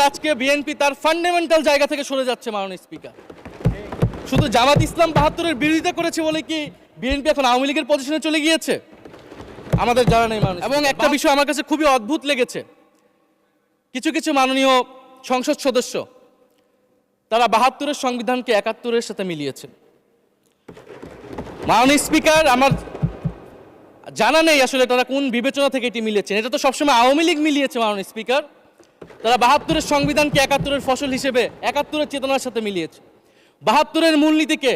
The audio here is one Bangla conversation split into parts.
আজকে বিএনপি তার ফান্ডামেন্টাল জায়গা থেকে সরে যাচ্ছে মাননীয় স্পিকার। শুধু জামাত ইসলাম ৭২-এর বিরোধিতা করেছে বলে কি বিএনপি এখন আওয়ামী লীগের পজিশনে চলে গিয়েছে? আমাদের জানা নেই মাননীয়। এবং একটা বিষয় আমার কাছে খুবই অদ্ভুত লেগেছে, কিছু কিছু মাননীয় সংসদ সদস্য তারা ৭২-এর সংবিধানকে ৭১-এর সাথে মিলিয়েছে। মাননীয় স্পিকার, আমার জানা নেই আসলে তারা কোন বিবেচনা থেকে এটি মিলিয়েছেন। এটা তো সবসময় আওয়ামী লীগ মিলিয়েছে মাননীয় স্পিকার। তারা ৭২-এর সংবিধানকে ৭১-এর ফসল হিসেবে ৭১-এর চেতনার সাথে মিলিয়েছে। ৭২-এর মূলনীতিকে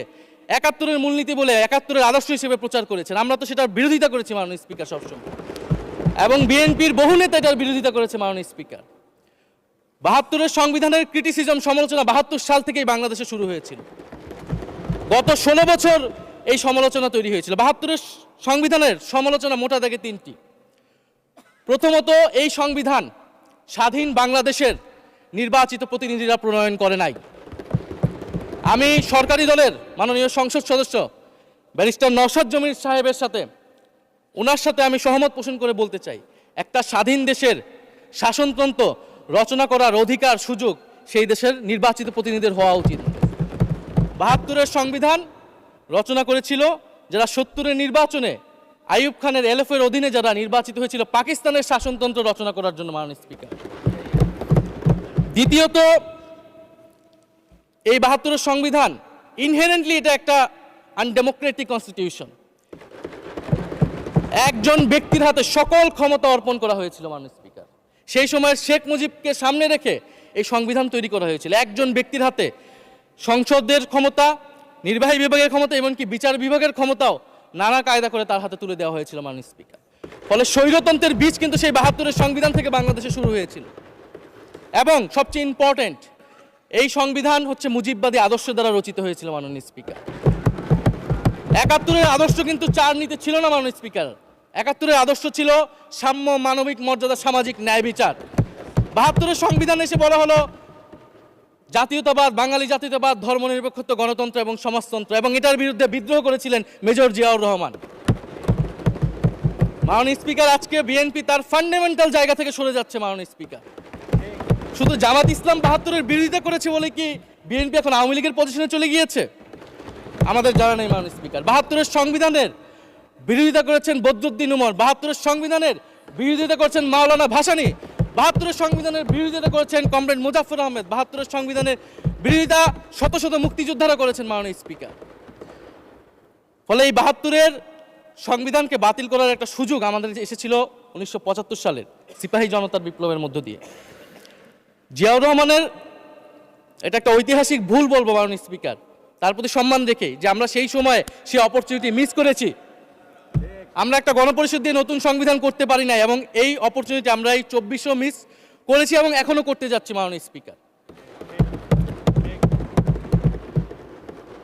৭১-এর মূলনীতি বলে ৭১-এর আদর্শ হিসেবে প্রচার করেছেন। আমরা তো সেটার বিরোধিতা করেছি মাননীয় স্পিকার সবসময়, এবং বিএনপির বহু নেতা এটার বিরোধিতা করেছে মাননীয় স্পিকার। ৭২-এর সংবিধানের ক্রিটিসিজম, সমালোচনা ৭২ সাল থেকেই বাংলাদেশে শুরু হয়েছিল। গত ১৬ বছর এই সমালোচনা তৈরি হয়েছিল। ৭২-এর সংবিধানের সমালোচনা মোটা দাগে তিনটি। প্রথমত, এই সংবিধান স্বাধীন বাংলাদেশের নির্বাচিত প্রতিনিধিরা প্রণয়ন করে নাই। আমি সরকারি দলের মাননীয় সংসদ সদস্য ব্যারিস্টার নওশাদ জমির সাহেবের সাথে, ওনার সাথে আমি সহমত পোষণ করে বলতে চাই, একটা স্বাধীন দেশের শাসনতন্ত্র রচনা করার অধিকার, সুযোগ সেই দেশের নির্বাচিত প্রতিনিধিদের হওয়া উচিত। ৭২-এর সংবিধান রচনা করেছিল যারা ৭০-এর নির্বাচনে আইয়ুব খানের এলএফের অধীনে যারা নির্বাচিত হয়েছিল পাকিস্তানের শাসনতন্ত্র রচনা করার জন্য মাননীয় স্পিকার। দ্বিতীয়ত, এই ৭২-এর সংবিধান ইনহেরেন্টলি এটা একটা আনডেমোক্রেটিক কনস্টিটিউশন। একজন ব্যক্তির হাতে সকল ক্ষমতা অর্পণ করা হয়েছিল মাননীয় স্পিকার। সেই সময় শেখ মুজিবকে সামনে রেখে এই সংবিধান তৈরি করা হয়েছিল। একজন ব্যক্তির হাতে সংসদের ক্ষমতা, নির্বাহী বিভাগের ক্ষমতা, এমনকি বিচার বিভাগের ক্ষমতাও নানা কায়দা করে তার হাতে তুলে দেওয়া হয়েছিল মাননীয় স্পিকার। ফলে স্বৈরতন্ত্রের বীজ কিন্তু সেই ৭২-এর সংবিধান থেকে বাংলাদেশে শুরু হয়েছিল। এবং সবচেয়ে ইম্পর্টেন্ট, এই সংবিধান হচ্ছে মুজিববাদী আদর্শ দ্বারা রচিত হয়েছিল মাননীয় স্পিকার। ৭১-এর আদর্শ কিন্তু চার নীতি ছিল না মাননীয় স্পিকার। ৭১-এর আদর্শ ছিল সাম্য, মানবিক মর্যাদা, সামাজিক ন্যায় বিচার। ৭২-এর সংবিধান এসে বলা হলো জাতীয়তাবাদ, বাঙালি জাতীয়তাবাদ, ধর্মনিরপেক্ষত্ব, গণতন্ত্র এবং সমাজতন্ত্র, এবং এটার বিরুদ্ধে বিদ্রোহ করেছিলেন মেজর জিয়াউর রহমান। মাননীয় স্পিকার, আজকে বিএনপি তার ফান্ডামেন্টাল জায়গা থেকে সরে যাচ্ছে মাননীয় স্পিকার। শুধু জামাত ইসলাম ৭২-এর বিরোধিতা করেছে বলে কি বিএনপি এখন আওয়ামী লীগের পজিশনে চলে গিয়েছে? আমাদের জানা নেই মাননীয় স্পিকার। ৭২-এর সংবিধানের বিরোধিতা করেছেন বদরুদ্দিন উমর, ৭২-এর সংবিধানের বিরোধিতা করেছেন মাওলানা ভাসানী, ৭২-এর সংবিধানের বিরোধিতা করেছেন কমরেড মুজাফফর আহমেদ, ৭২-এর সংবিধানের বিরোধিতা শত শত মুক্তিযোদ্ধারা করেছেন মাননীয় স্পিকার। ফলে এই ৭২-এর সংবিধানকে বাতিল করার একটা সুযোগ আমাদের এসেছিল ১৯৭৫ সালের সিপাহী জনতার বিপ্লবের মধ্য দিয়ে। জিয়াউর রহমানের এটা একটা ঐতিহাসিক ভুল বলবো মাননীয় স্পিকার, তার প্রতি সম্মান রেখে, যে আমরা সেই সময় সেই অপরচুনিটি মিস করেছি। আমরা একটা গণপরিষদ দিয়ে নতুন সংবিধান করতে পারি না, এবং এই অপরচুনিটি আমরা এই ২৪০০ মিস করেছি এবং এখনো করতে যাচ্ছি মাননীয় স্পিকার।